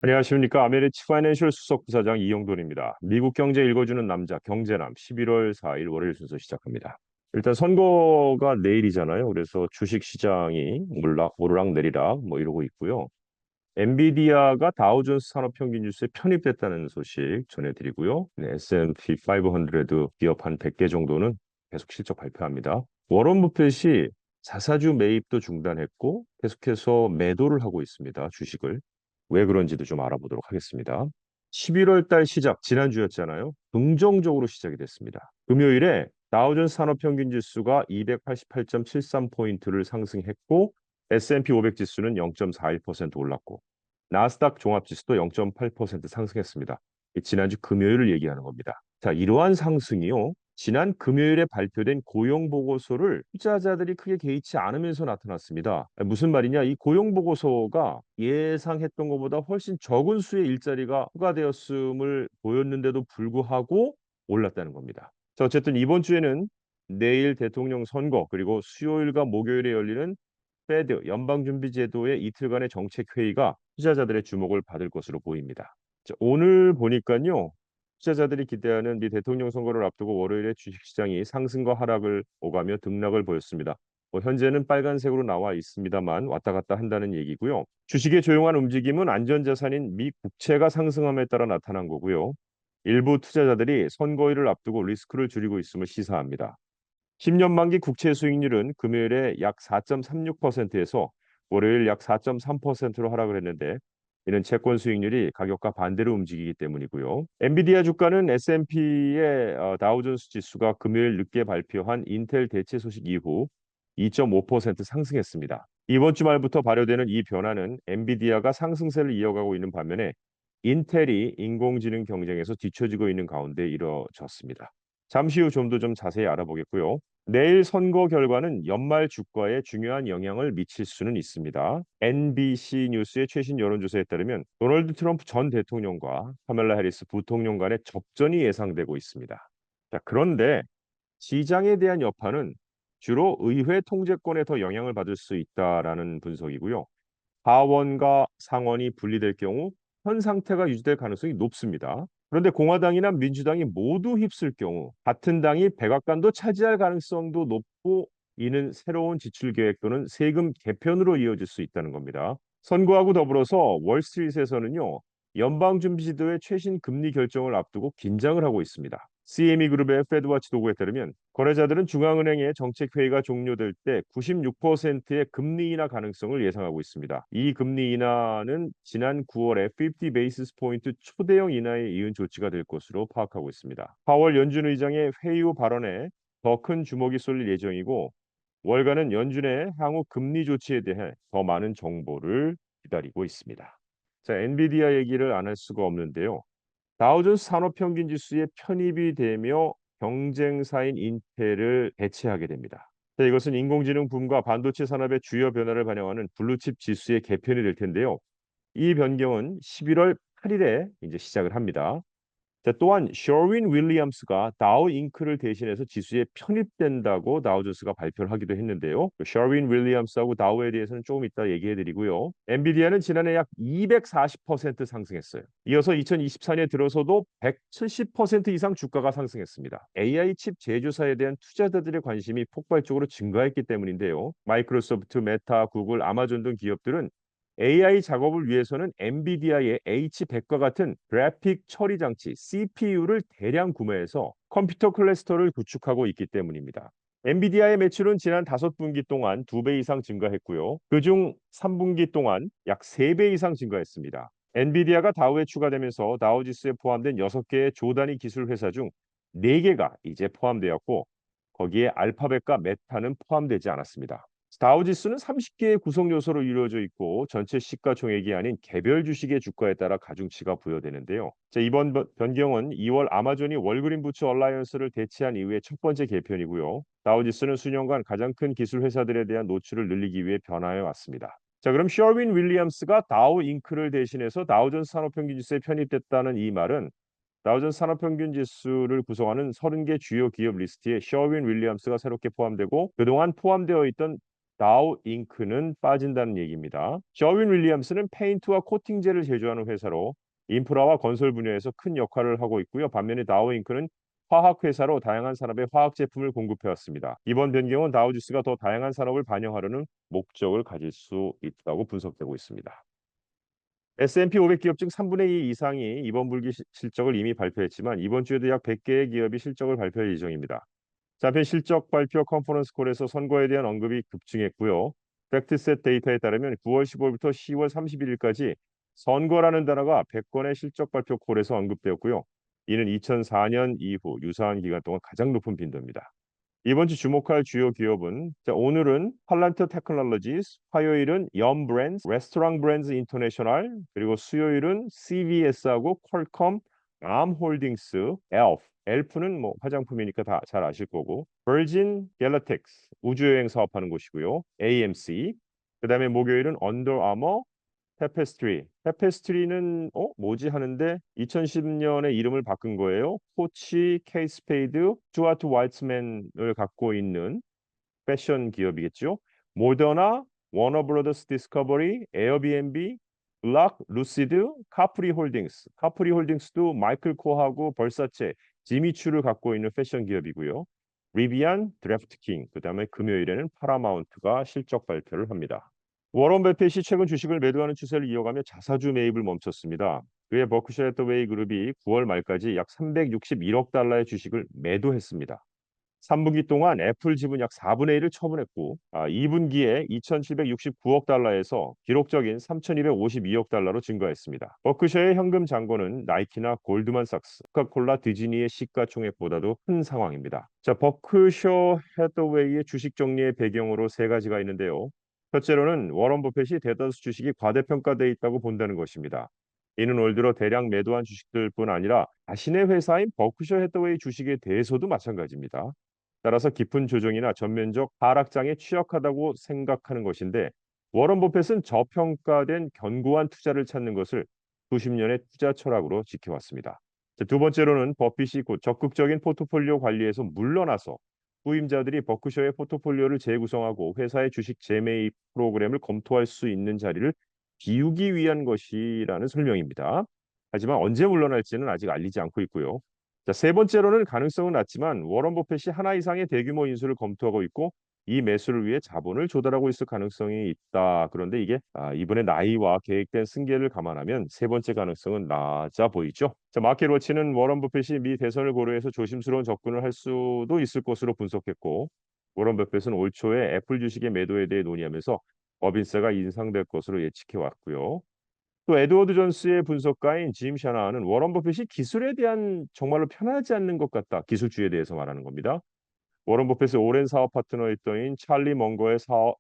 안녕하십니까. 아메리치 파이낸셜 수석 부사장 이영돈입니다. 미국 경제 읽어주는 남자 경제남 11월 4일 월요일 순서 시작합니다. 일단 선거가 내일이잖아요. 그래서 주식 시장이 오르락 내리락 뭐 이러고 있고요. 엔비디아가 다우존스 산업평균 지수에 편입됐다는 소식 전해드리고요. 네, S&P 500 기업 한 100개 정도는 계속 실적 발표합니다. 워런 버핏이 자사주 매입도 중단했고 계속해서 매도를 하고 있습니다. 주식을. 왜 그런지도 좀 알아보도록 하겠습니다. 11월 달 시작 지난주였잖아요. 긍정적으로 시작이 됐습니다. 금요일에 다우존스 산업평균 지수가 288.73포인트를 상승했고 S&P 500 지수는 0.41% 올랐고 나스닥 종합지수도 0.8% 상승했습니다. 지난주 금요일을 얘기하는 겁니다. 자, 이러한 상승이요. 지난 금요일에 발표된 고용 보고서를 투자자들이 크게 개의치 않으면서 나타났습니다. 무슨 말이냐? 이 고용 보고서가 예상했던 것보다 훨씬 적은 수의 일자리가 추가되었음을 보였는데도 불구하고 올랐다는 겁니다. 자, 어쨌든 이번 주에는 내일 대통령 선거 그리고 수요일과 목요일에 열리는 페드 연방준비제도의 이틀간의 정책 회의가 투자자들의 주목을 받을 것으로 보입니다. 자, 오늘 보니까요. 투자자들이 기대하는 미 대통령 선거를 앞두고 월요일에 주식시장이 상승과 하락을 오가며 등락을 보였습니다. 현재는 빨간색으로 나와 있습니다만 왔다 갔다 한다는 얘기고요. 주식의 조용한 움직임은 안전자산인 미 국채가 상승함에 따라 나타난 거고요. 일부 투자자들이 선거일을 앞두고 리스크를 줄이고 있음을 시사합니다. 10년 만기 국채 수익률은 금요일에 약 4.36%에서 월요일 약 4.3%로 하락을 했는데 이는 채권 수익률이 가격과 반대로 움직이기 때문이고요. 엔비디아 주가는 S&P의 다우존스 지수가 금요일 늦게 발표한 인텔 대체 소식 이후 2.5% 상승했습니다. 이번 주 말부터 발효되는 이 변화는 엔비디아가 상승세를 이어가고 있는 반면에 인텔이 인공지능 경쟁에서 뒤처지고 있는 가운데 이뤄졌습니다. 잠시 후 좀 더 자세히 알아보겠고요. 내일 선거 결과는 연말 주가에 중요한 영향을 미칠 수는 있습니다. NBC 뉴스의 최신 여론조사에 따르면 도널드 트럼프 전 대통령과 카멜라 해리스 부통령 간의 접전이 예상되고 있습니다. 자, 그런데 시장에 대한 여파는 주로 의회 통제권에 더 영향을 받을 수 있다라는 분석이고요. 하원과 상원이 분리될 경우 현 상태가 유지될 가능성이 높습니다. 그런데 공화당이나 민주당이 모두 휩쓸 경우 같은 당이 백악관도 차지할 가능성도 높고 이는 새로운 지출 계획 또는 세금 개편으로 이어질 수 있다는 겁니다. 선거하고 더불어서 월스트리트에서는요. 연방준비제도의 최신 금리 결정을 앞두고 긴장을 하고 있습니다. CME 그룹의 페드와치 도구에 따르면 거래자들은 중앙은행의 정책 회의가 종료될 때 96%의 금리 인하 가능성을 예상하고 있습니다. 이 금리 인하는 지난 9월에 50 베이시스 포인트 초대형 인하에 이은 조치가 될 것으로 파악하고 있습니다. 파월 연준 의장의 회의 후 발언에 더 큰 주목이 쏠릴 예정이고 월가는 연준의 향후 금리 조치에 대해 더 많은 정보를 기다리고 있습니다. 자, 엔비디아 얘기를 안 할 수가 없는데요. 다우존스 산업평균 지수에 편입이 되며 경쟁사인 인텔을 대체하게 됩니다. 자, 이것은 인공지능 붐과 반도체 산업의 주요 변화를 반영하는 블루칩 지수의 개편이 될 텐데요. 이 변경은 11월 8일에 이제 시작을 합니다. 자, 또한 셔윈 윌리엄스가 다우 잉크를 대신해서 지수에 편입된다고 다우존스가 발표를 하기도 했는데요. 셔윈 윌리엄스하고 다우에 대해서는 조금 이따 얘기해 드리고요. 엔비디아는 지난해 약 240% 상승했어요. 이어서 2024년 들어서도 170% 이상 주가가 상승했습니다. AI 칩 제조사에 대한 투자자들의 관심이 폭발적으로 증가했기 때문인데요. 마이크로소프트, 메타, 구글, 아마존 등 기업들은 AI 작업을 위해서는 엔비디아의 H100과 같은 그래픽 처리 장치 CPU를 대량 구매해서 컴퓨터 클러스터를 구축하고 있기 때문입니다. 엔비디아의 매출은 지난 5분기 동안 2배 이상 증가했고요. 그중 3분기 동안 약 3배 이상 증가했습니다. 엔비디아가 다우에 추가되면서 다우지수에 포함된 6개의 조단위 기술 회사 중 4개가 이제 포함되었고 거기에 알파벳과 메타는 포함되지 않았습니다. 다우지수는 30개의 구성 요소로 이루어져 있고 전체 시가총액이 아닌 개별 주식의 주가에 따라 가중치가 부여되는데요. 자, 이번 변경은 2월 아마존이 월그린 부츠 얼라이언스를 대체한 이후의 첫 번째 개편이고요. 다우지수는 수년간 가장 큰 기술 회사들에 대한 노출을 늘리기 위해 변화해 왔습니다. 자, 그럼 셔윈 윌리엄스가 다우 잉크를 대신해서 다우존스 산업평균 지수에 편입됐다는 이 말은 다우존스 산업평균 지수를 구성하는 30개 주요 기업 리스트에 셔윈 윌리엄스가 새롭게 포함되고 그동안 포함되어 있던 다우 잉크는 빠진다는 얘기입니다. 저윈 윌리엄스는 페인트와 코팅제를 제조하는 회사로 인프라와 건설 분야에서 큰 역할을 하고 있고요. 반면에 다우 잉크는 화학 회사로 다양한 산업에 화학 제품을 공급해 왔습니다. 이번 변경은 다우지수가 더 다양한 산업을 반영하려는 목적을 가질 수 있다고 분석되고 있습니다. S&P 500 기업 중 3분의 2 이상이 이번 분기 실적을 이미 발표했지만 이번 주에도 약 100개의 기업이 실적을 발표할 예정입니다. 잡힌 실적 발표 컨퍼런스 콜에서 선거에 대한 언급이 급증했고요. 팩트셋 데이터에 따르면 9월 15일부터 10월 31일까지 선거라는 단어가 100건의 실적 발표 콜에서 언급되었고요. 이는 2004년 이후 유사한 기간 동안 가장 높은 빈도입니다. 이번 주 주목할 주요 기업은 오늘은 팔란트 테크놀로지스, 화요일은 염 브랜드, 레스토랑 브랜드 인터내셔널, 그리고 수요일은 CVS하고 퀄컴, 암 홀딩스, 엘프는 뭐 화장품이니까 다 잘 아실 거고, 버진 갤럭틱스 우주여행 사업하는 곳이고요. AMC, 그다음에 목요일은 언더 아머, 테페스트리는 뭐지 하는데 2010년에 이름을 바꾼 거예요. 코치, 케이스페이드, 스튜어트 와이츠맨을 갖고 있는 패션 기업이겠죠. 모더나, 워너브로더스 디스커버리, 에어비앤비, 블락, 루시드, 카프리 홀딩스. 카프리 홀딩스도 마이클 코하고 벌사체, 지미추를 갖고 있는 패션 기업이고요. 리비안, 드래프트킹, 그다음에 금요일에는 파라마운트가 실적 발표를 합니다. 워런 버핏이 최근 주식을 매도하는 추세를 이어가며 자사주 매입을 멈췄습니다. 그의 버크셔 해서웨이 그룹이 9월 말까지 약 361억 달러의 주식을 매도했습니다. 3분기 동안 애플 지분 약 4분의 1을 처분했고 2분기에 2,769억 달러에서 기록적인 3,252억 달러로 증가했습니다. 버크셔의 현금 잔고는 나이키나 골드만삭스, 코카콜라, 디즈니의 시가총액보다도 큰 상황입니다. 자, 버크셔 해서웨이의 주식 정리의 배경으로 세 가지가 있는데요. 첫째로는 워런 버핏이 대다수 주식이 과대평가돼 있다고 본다는 것입니다. 이는 올 들어 대량 매도한 주식들뿐 아니라 자신의 회사인 버크셔 해서웨이 주식에 대해서도 마찬가지입니다. 따라서 깊은 조정이나 전면적 하락장에 취약하다고 생각하는 것인데 워런 버핏은 저평가된 견고한 투자를 찾는 것을 수십 년의 투자 철학으로 지켜왔습니다. 두 번째로는 버핏이 곧 적극적인 포트폴리오 관리에서 물러나서 후임자들이 버크셔의 포트폴리오를 재구성하고 회사의 주식 재매입 프로그램을 검토할 수 있는 자리를 비우기 위한 것이라는 설명입니다. 하지만 언제 물러날지는 아직 알리지 않고 있고요. 자, 세 번째로는 가능성은 낮지만 워런 버핏이 하나 이상의 대규모 인수를 검토하고 있고 이 매수를 위해 자본을 조달하고 있을 가능성이 있다. 그런데 이게 이번에 나이와 계획된 승계를 감안하면 세 번째 가능성은 낮아 보이죠. 자, 마켓워치는 워런 버핏이 미 대선을 고려해서 조심스러운 접근을 할 수도 있을 것으로 분석했고 워런 버핏은 올 초에 애플 주식의 매도에 대해 논의하면서 법인세가 인상될 것으로 예측해 왔고요. 또 에드워드 존스의 분석가인 짐 샤나는 워런 버핏이 기술에 대한 정말로 편하지 않는 것 같다. 기술주에 대해서 말하는 겁니다. 워런 버핏의 오랜 사업 파트너였던 찰리 먼거의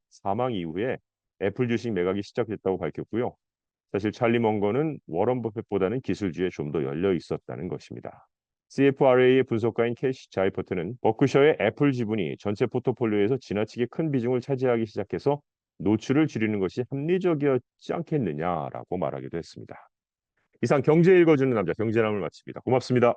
사망 이후에 애플 주식 매각이 시작됐다고 밝혔고요. 사실 찰리 먼거는 워런 버핏보다는 기술주에 좀 더 열려 있었다는 것입니다. CFRA의 분석가인 캐시 자이퍼트는 버크셔의 애플 지분이 전체 포트폴리오에서 지나치게 큰 비중을 차지하기 시작해서 노출을 줄이는 것이 합리적이었지 않겠느냐라고 말하기도 했습니다. 이상 경제 읽어주는 남자 경제남을 마칩니다. 고맙습니다.